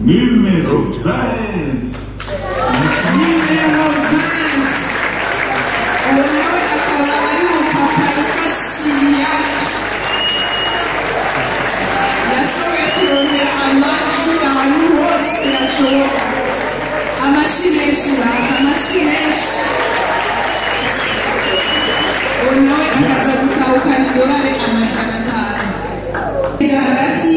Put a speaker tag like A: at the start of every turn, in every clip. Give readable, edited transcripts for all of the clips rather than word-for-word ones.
A: Numéro 20.
B: Numéro 20. Onawe akaba ari umupapa yitwa Siriac. Yashoboye kurondera amajwi ahantu hose yashoboka. Amashyi menshi baje, amashyi menshi. Onawe akaza gutahukana idolari amajana 5. Hagati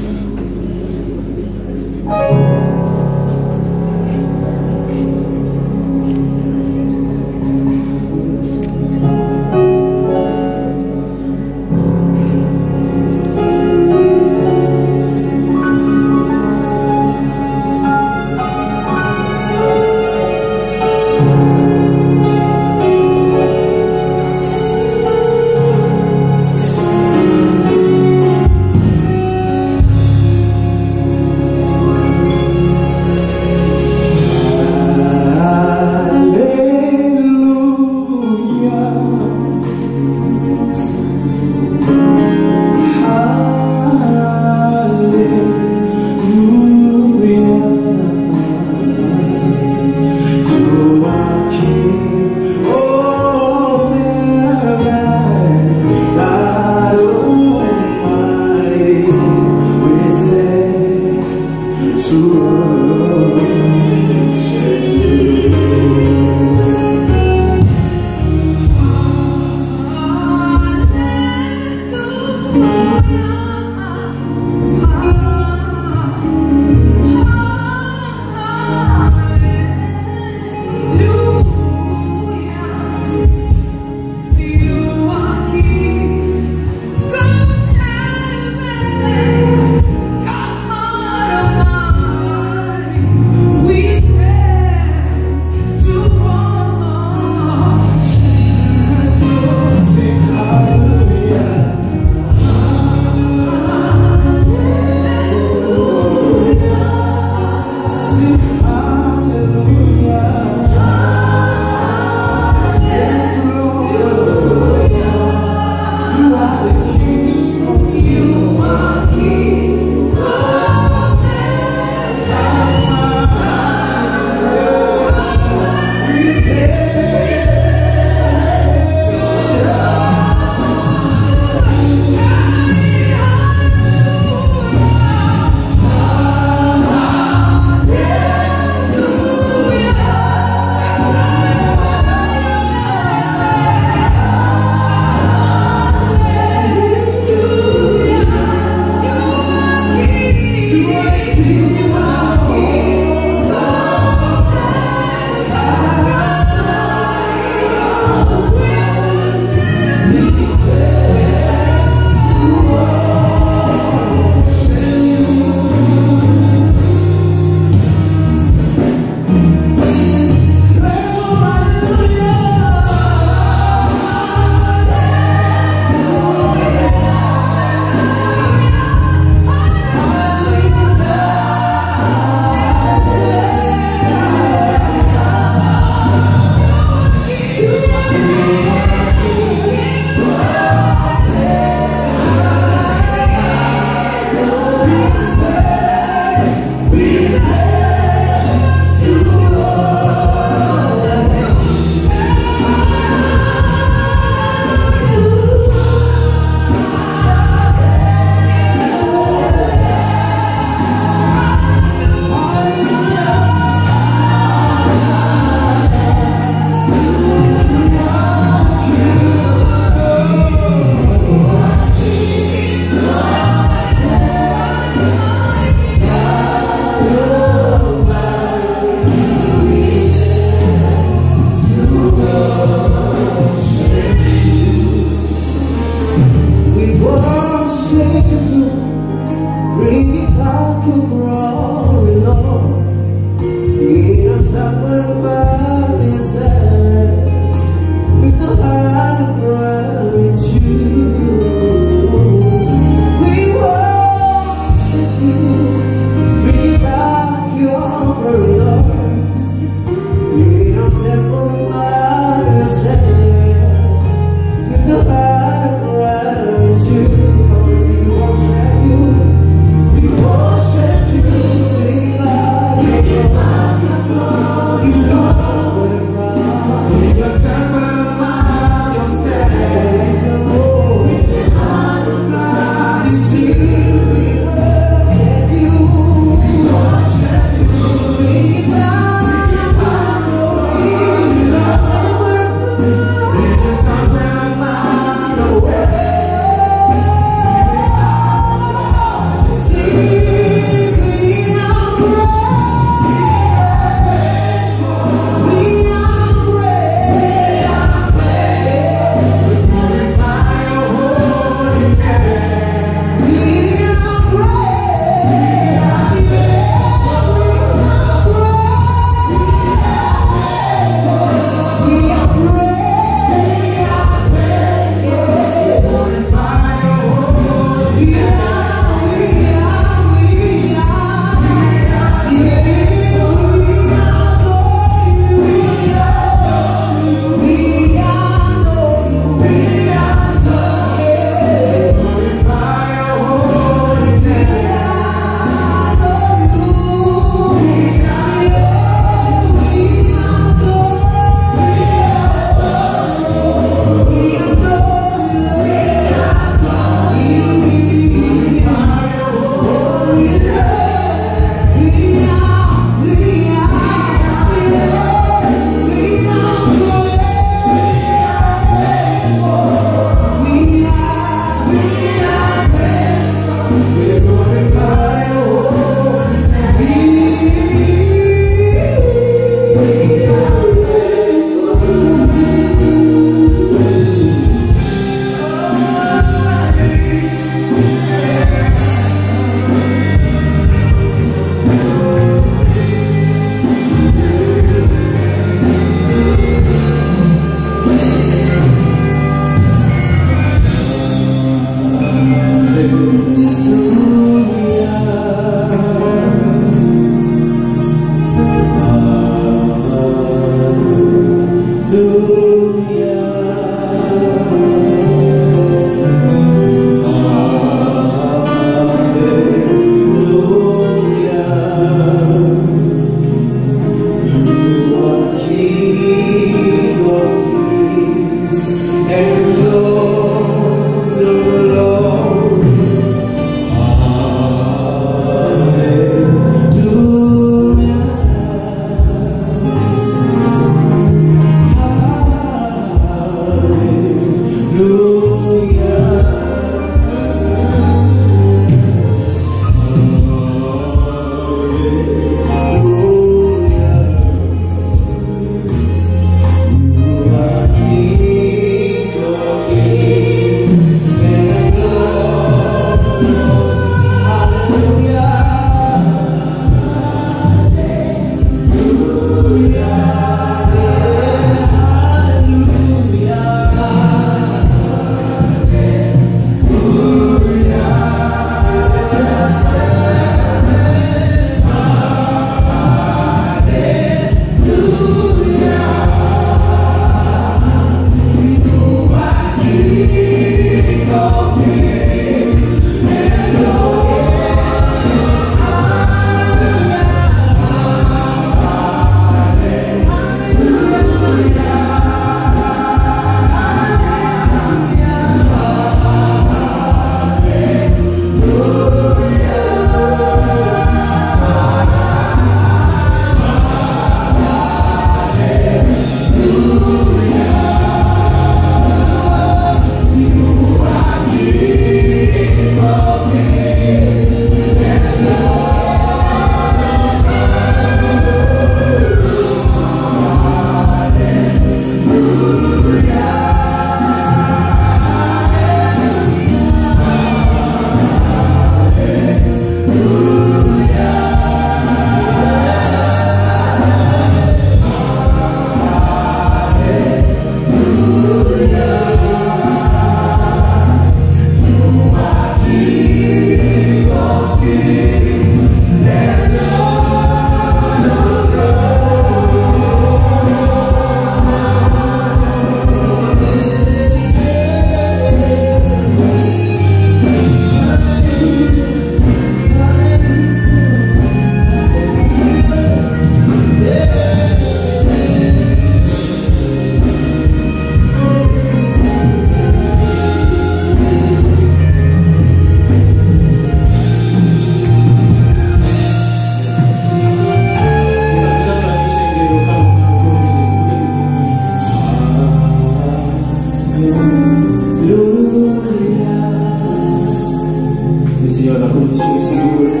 A: Seigneur, la production s'il vous plaît.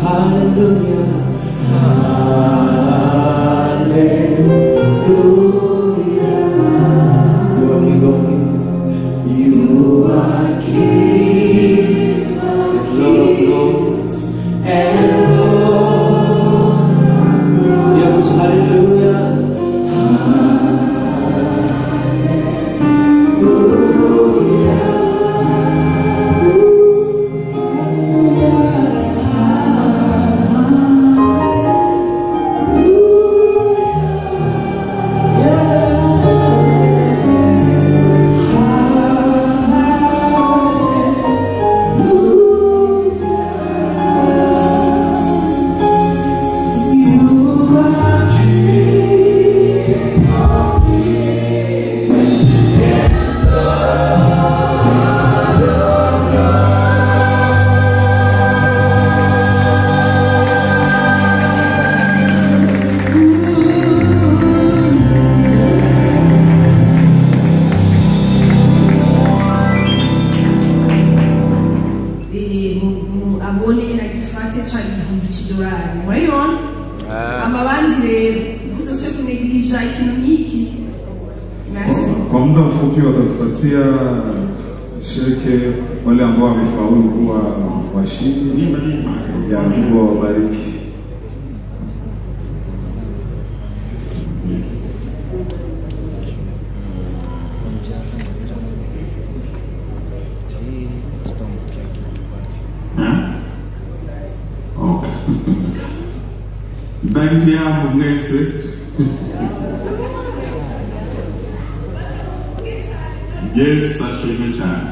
A: Hallelujah.
C: Kwa muda mfupi watatupatia shirike wale ambao wamefaulu kuwa washindi ya Mungu wabariki.
D: Ndagisi yangu mwese. Yesu ashimwe cyane.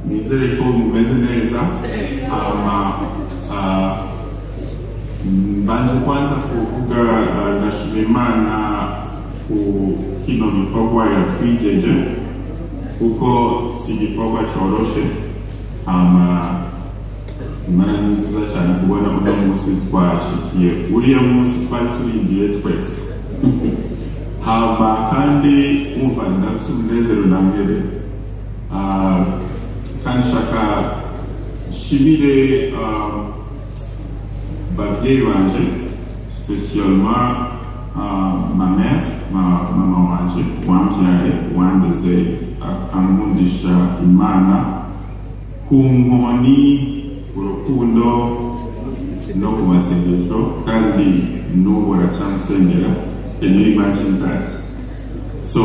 D: Nizere ko mumeze neza. Mbanje kwanza kuvuga ndashimira Imana ku kino gikorwa yatwijeje kuko si igikorwa cyoroshe. Imana ni nziza cyane kubona uno munsi twashikiye uriya munsi twari turindiye twese. Kandi umva ndafite umunezero na mbere kandi shaka shimire babyeyi banje spécialement ma mère mama wanje wambyaye wandeze akankundisha Imana ku nkoni urukundo no ku masengesho kandi n'ubu aracansengera. Can you imagine that? So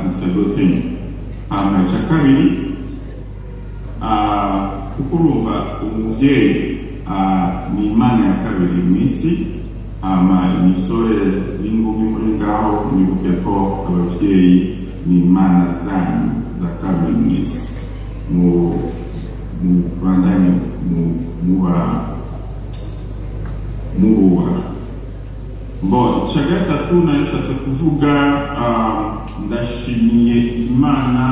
D: it's a good thing. Chakabiri kukurumva umuvyeyi ni Imana ya kabiri mw'isi. Imisore n'ingumi muri ngaho mwibuke ko abavyeyi ni Imana zanyu za kabiri mw'isi. Mubandanye mubuha. Bon, gatatu nashatse kuvuga ndashimiye Imana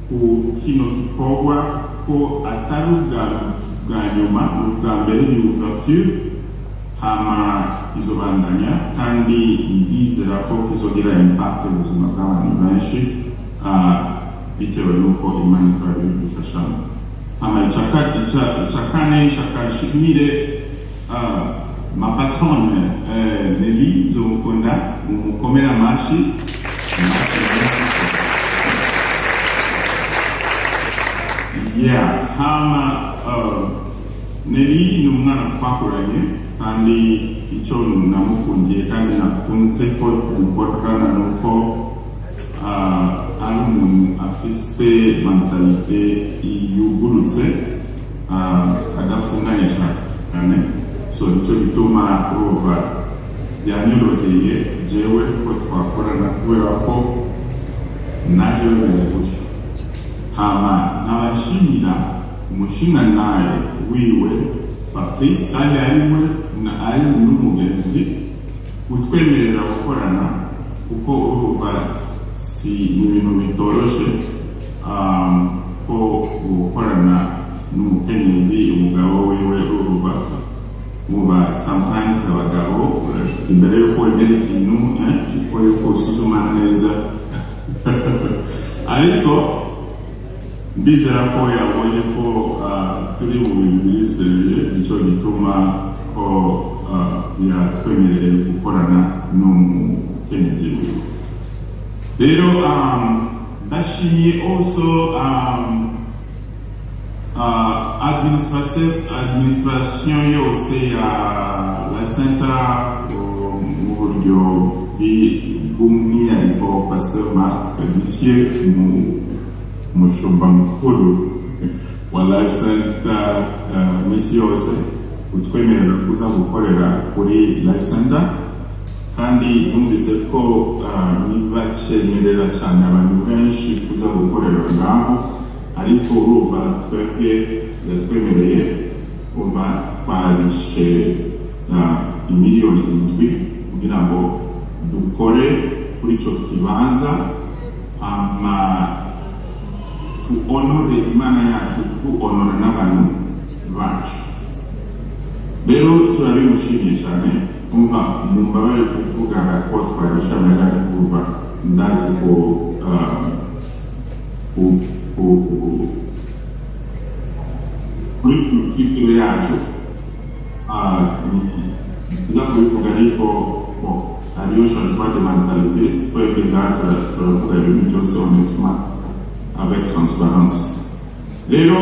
D: ku kino gikorwa ko atari ubwa nyuma ubwa mbere ni ouverture izobandanya kandi ndizera ko kuzogira impact mu buzima bw'abantu benshi bitewe n'uko Imana ikora bidufashamo. Chakane shakashimire ma patronne Nelly Zomukunda mukomera amashi. Nelly ni umwana twakoranye kandi icyo namukundiye kandi nakunze ko dukorana nuko ari umuntu afise mentalite yugurutse adafunganye cyane. So nicyo gituma kuva byanyoroheye jewe ko twakorana kubera ko naje bimeze gutyo. Nabashimira umushinga naye wiwe Fabrice kandi ari n'umugenzi utwemerera gukorana kuko uruva si ibintu bitoroshe ko gukorana n'umukenyezi umugabo wiwe uruva sometimes abagabo imbere yuko wemera ikintu ifo yuko usuzuma neza ariko ndizera ko yabonye ko turi mu bintu biseje nicyo gituma ko yatwemereye gukorana n'umukenyezi wiwe. Rero ndashimiye also administration yose ya Life Center mu buryo bw'umwihariko Pastor Mark Monsieur umushumba mukuru wa Life Center misi yose utwemerera kuza gukorera kuri Life Center, kandi numvise ko nibacemerera cyane abantu benshi kuza gukorera ngaho, ariko uruva twebwe yatwemereye uva twarishe miliyoni 7 kugira ngo dukore kuri icyo kibanza tu honore Imana yacu, tu honore n'abantu bacu. Rero turabimushimiye cyane, umva mumbabare kuvugana ko twarishamira kuva ndazi ko kuri kulture yacu tuza kubivuga ariko hariyo changement de mentalité, twebwe ngaha turavuga ibintu byose honnêtement avec transparence. Rero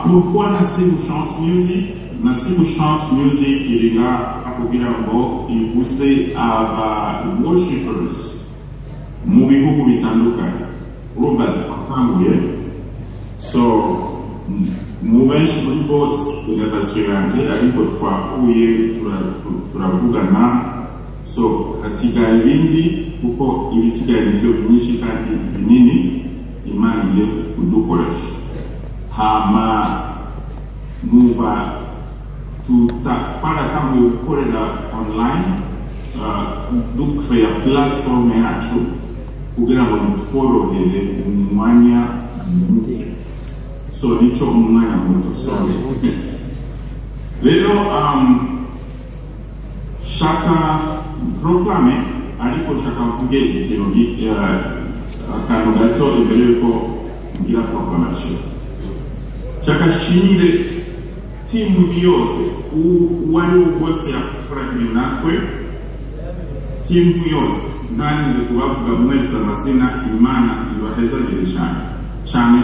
D: pourquoi Nasibu Chance Music? Nasibu Chance Music iri ngaha kugira ngo ibuze aba worshipers mu bihugu bitandukanye. Urumva twatanguye, so mu benshi muri bots innovation yanjye, ariko twahuye turavugana, so hasigaye ibindi kuko ibisigaye nibyo byinshi kandi binini Imana igiye kudukoresha. Hama muva twaratanguye gukorera online, dukrera platform yacu kugira ngo tworohere umwanya muto, so nicyo umwanya muto. Sorry. Rero shaka proclame, ariko shaka mvuge ikintu akantu gato imbere yuko ngira proclamation. Shaka shimire timu yose uwari wose yakoranye natwe, timu yose nanize kubavuga mwese amazina, Imana ibahezagire cyane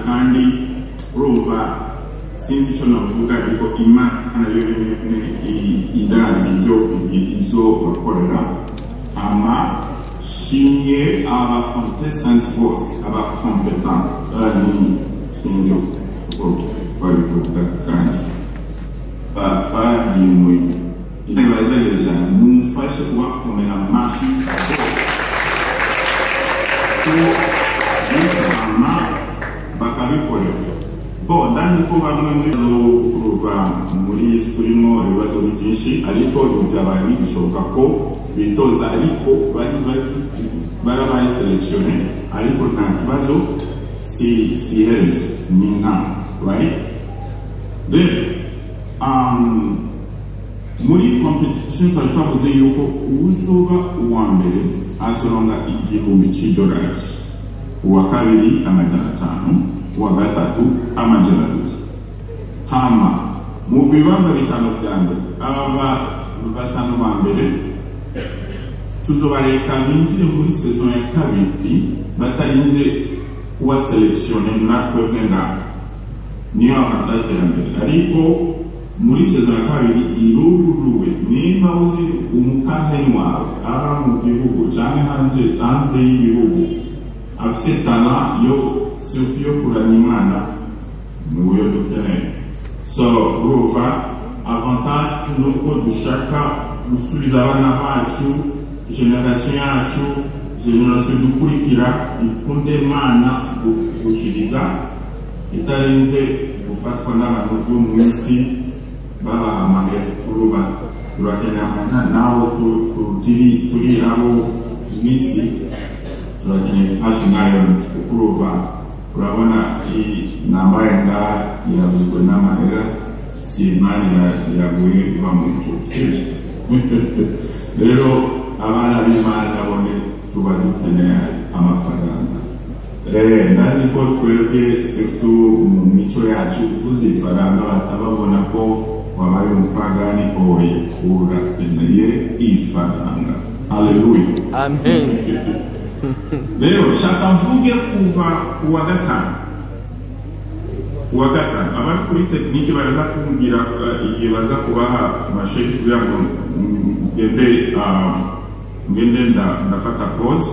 D: kandi urumva sinzi icyo navuga, ariko Imana yo irazi ibyo izo bakorera. Shimye aba contestants bose, aba competent ni sinzi uko babivuga kandi bagimuye ibahezagire cyane, mumfashe kubakomera amashyi bakabikorera. Ndazi ko bamwe muri zo kuva muri turimo ibibazo byinshi, ariko byabaye bishoboka ko bitoza, ariko barabaye selectionné, ariko nta kibazo, si herezo ni intama, right? Then muri competition twari twavuze yuko uzoba uwa mbere azoronga $1,000, uwa kabiri $500, uwa gatatu $200. Hama mu bibanza bitanu bya mbere, aba batanu ba mbere tuzobareka binjire muri saison ya kabiri batarinze kuba selectionné natwe ngaha, niyo avantage ya mbere. Ariko muri saison ya kabiri iruruwe, nimba uzi umukazeni wawe aba mu gihugu cyangwa hanze y'igihugu afise talent yo kuramya Imana, niwe dukeneye. So urumva avantage nuko dushaka gusubiza abana bacu, generation yacu, generation dukurikira ikunde Imana gushiriza, itarinze gufatwa n'abantu byo mu isi babahamagaye. Kuruba turakenera naho turi abo misi, turakeneye hafi nayo kuruba. Urabona inamba yenda yavuzwe n'amahera, si Imana yaguye iba mu nzu. rero abana b'Imana bone tuba dukeneye amafaranga. Ndazi ko twebwe surtout mu mico yacu uvuze ifaranga batababona ko wabaye umupagani oye urakeneye ifaranga. Haleluya.
A: Amen.
D: Leo shaka mvuge kuva kuwa gatanu abari kuri tekinike baraza kumbwira igihe baza kubaha amasheki kugira ngo ngende ndafata pause.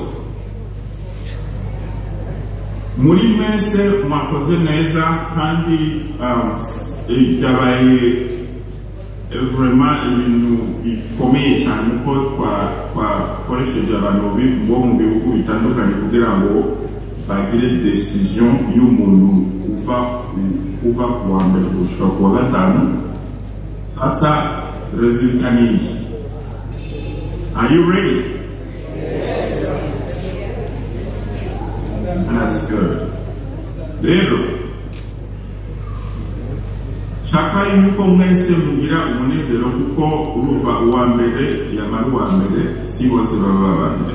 D: Muri mwese mwakoze neza kandi byabaye vraiment ibintu bikomeye cyane ko twakoresheje abantu bo mu bihugu bitandukanye kugira ngo bagire decision y'umuntu uva ku wa mbere gushika ku wa gatanu. Sasa resultat ni iyi. Are you ready? Yes. That's good. Rero shaka yuko mwese mugira umunezero kuko uruva uwa mbere yamara uwa mbere si bose baba babanje.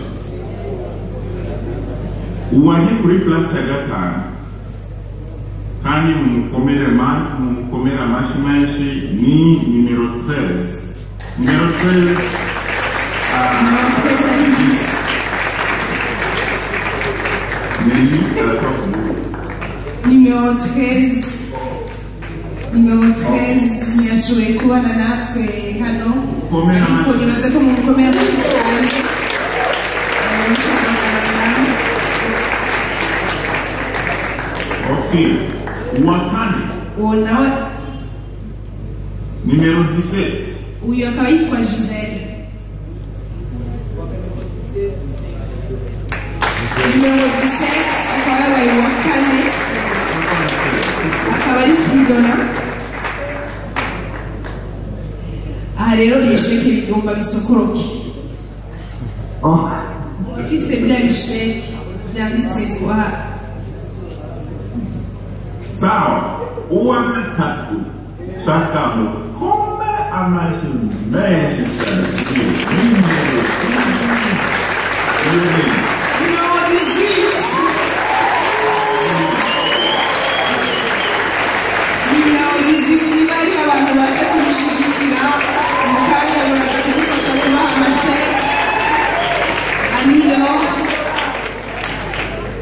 D: Uwanje kuri place ya gatanu kandi mumukomere amashi menshi ni numero 13. Numero 13
B: Numéro 13 ntiyashoboye kubana natwe hano ariko nibaze ko mumukomera amashi cyane.
D: Okay. Wakane.
B: Nawe
D: Numero 17.
B: uyu akaba yitwa Giselle. Numero 17 akaba yabaye uwa kane akaba ari Fridona. Aha rero ibisheke bigomba bisokoroke. Ifise bya bisheke byanditse kwa
D: sawa. Uwa gatatu shaka mukome amashi menshi cyane.
B: abantu baje kubishigikira mu kanya baraza kudufasha kubaha amasheke. Anilo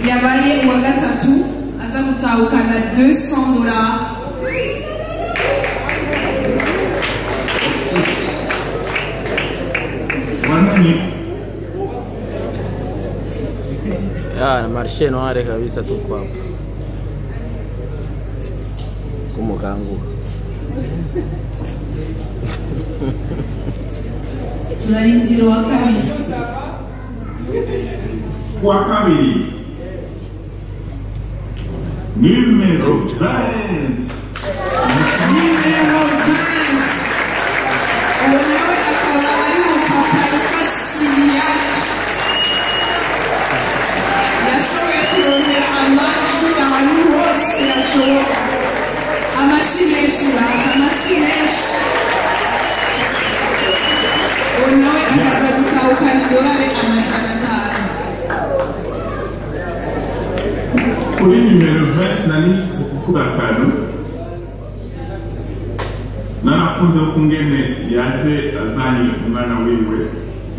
B: yabaye uwa gatatu aza gutahukana $200.
A: Na marché noire kabisa tuko hapa. Kumukanguka.
B: Tunarindira wa kabiri.
D: Wa kabiri. Numero 20.
B: Numero 20. Unawe akaba ari umupapa yitwa Siriaki. Yashoboye kurondera amajwi ahantu hose yashoboka. Amashi menshi baje, amashi menshi. Unawe akaza gutahukana $500.
D: Kuri numero 20 nanishyize kukuba kanu. Narakunze kungene yaje azanye umwana wiwe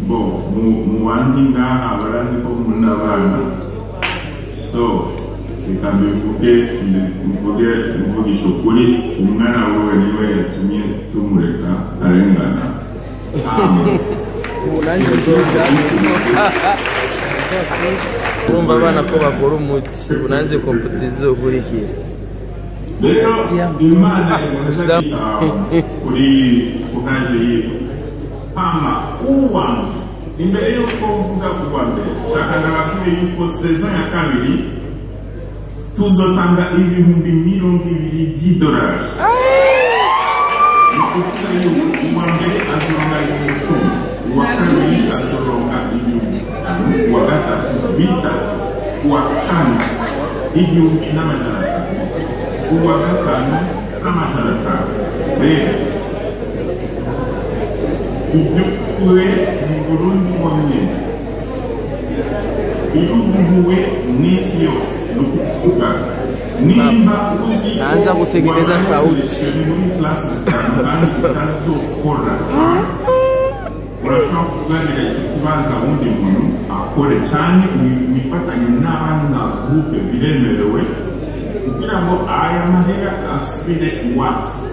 D: bo muwanzi ngaha barazi ko munda abana. So mvugisha ukuri umwana wiwe niwe yatumye tumureka arengana.
A: Urumva abana ko bakora umuti unanze kompetiziyo ukurikira.
D: Rero Imana imuheza kuri kukaje yiwe. Uwa imbere y'uko mvuga kuwa mbere shaka ndababwire yuko saison ya kabiri tuzotanga $200,000. Ukuvuga yuko uwa mbere azoronga $10,000, uwa kabiri azoronga $5,000, uwa gatatu $3,000, uwa kane $1,500, uwa gatanu $500. Rero iby'ukuri Burundi wonyene iruguwe n'isi yose nukuvuga nimba uzi
A: naanza kutengeneza sauti
D: muri klasi zitandukanye utazokora urashobora kuganira icyo kubanza undi muntu akore cyane wifatanye n'abandi na groupe biremerewe kugira ngo aya mahera asubire iwacu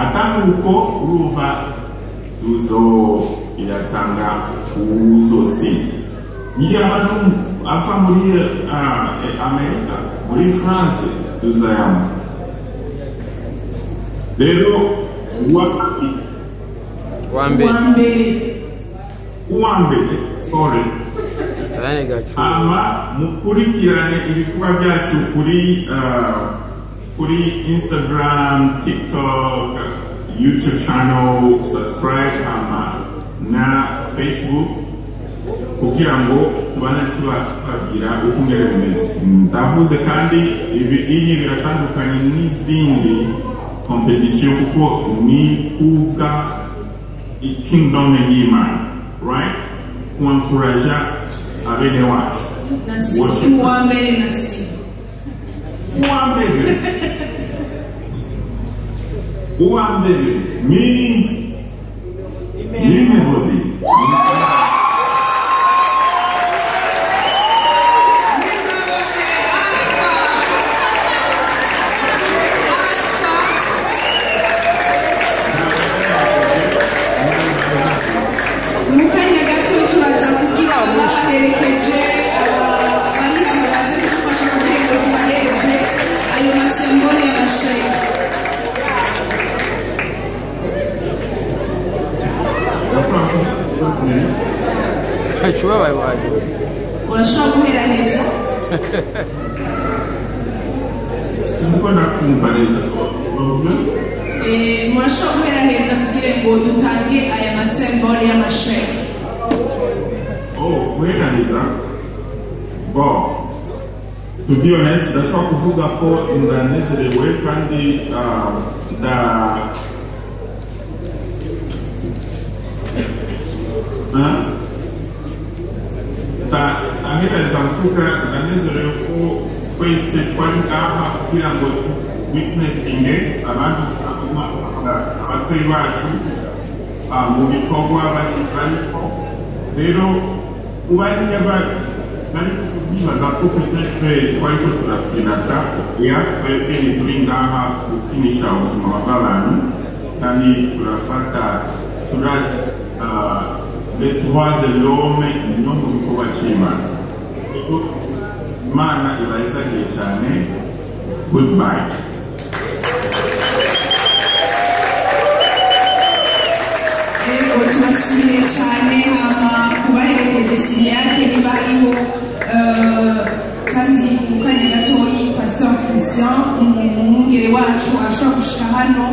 D: atanuko urumva tuzo iratanga uzosi niyo abantu ava muri Amerika muri France tuzayama rero uwambere sorry
A: sarane gacu
D: ama mukurikirane ibikorwa byacu kuri Instagram, TikTok, YouTube channel, subscribe na Facebook kugira ngo tubane tubagira uko ngere bimeze. Ndavuze kandi ibi biratandukanye n'izindi competition kuko ni kuga kingdom y'Imana, right? Kuencourage abene wacu
B: uwambere nasi
D: uwambere mimi Melody
A: Chua vai vai.
B: Urashobora guhera neza.
D: Mbona kumbareza.
B: Murashobora guhera neza kugira ngo dutange aya masembole y'amasheke.
D: Guhera neza. Bon. To be honest, ndashobora kuvuga ko ndanezerewe kandi ahereza mfuka ndanezerewe ko twese twari ngaha kugira ngo witnessinge abatoyi bacu mu bikorwa bariko rero ubariya bari bibaza ko peut-être twariko turafinata twebwe turi ngaha gukinisha ubuzima bw'abantu kandi turafata turazi les droits de l'homme no mu bikorwa cy'Imana. Imana irayizagiye cyane. Goodbye.
B: Rero tubashimiye cyane kubaherekeje Siriake niba hariho kandi mu kanya gatoyi Pastor Christian umwungere wacu ashobora gushika hano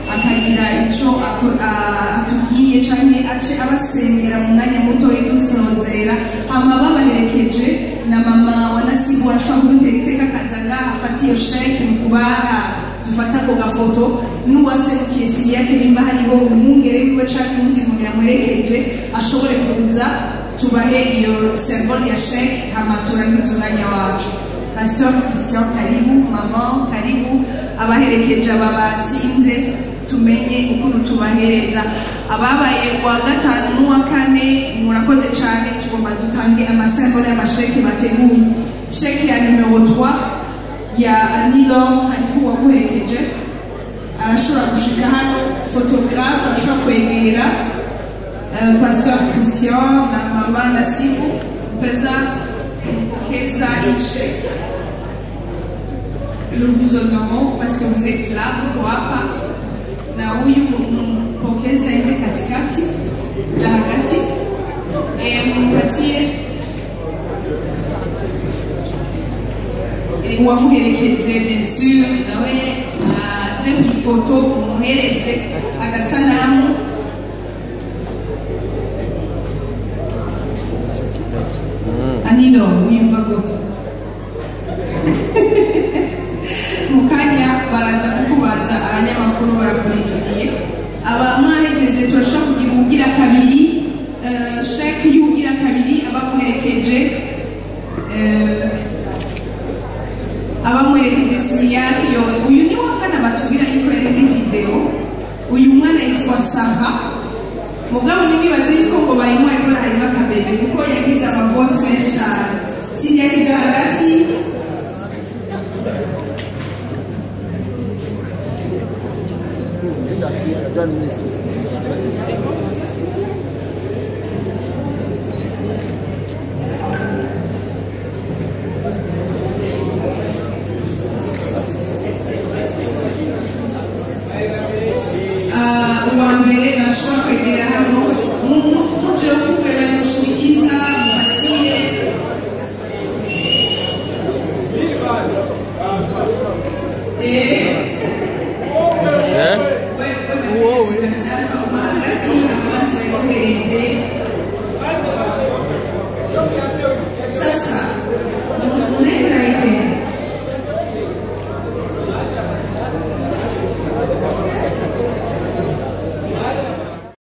B: akagira icyo atubwiye cyane ace abasengera mu mwanya muto y'idusozera hama babaherekeje na mama wa Nasibu ashobora gutera iteka akaza ngaha afata iyo sheke mu kubaha dufata ako gafoto n'uwaserukiye Siriake nimba hariho umwungere wiwe cyangwa undi muntu yamwerekeje ashobore kuza tubahe iyo symbole ya sheke hama turangize umwanya wacu. Pastor Christian karibu, mama karibu, abaherekeje ababatsinze tumenye ukuntu tubahereza ababaye wa gatanu n'uwa kane murakoze cyane tugomba dutange amasembole y'amasheke bateguye sheke ya numero 3 ya Anilo hariho waguherekeje arashobora gushika hano photographe arashobora kwegera Pastor Christian na mama Nasibu pesa kesa isheke. Nous vous honorons parce que vous êtes là pour hapa na huyu mpokeza ile katikati jahagati mpatie wamuherekeje bien sûr nawe aje ifoto umuhereze agasanamu Anilo wimva gute mukanya baraza kukubaza abanyamakuru barakurindiriye aba mwahejeje turashobora kugira kabiri sheke y'ugira kabiri abamuherekeje Siriyani uyu ni wa mwana batubwira yuko yari muri video. Uyu mwana yitwa Saha mugabo nibibaze yuko ngo barimo ikora harimo akabebe kuko yagize amavoti menshi cyane. Siriyani ja hagati
A: John Messi.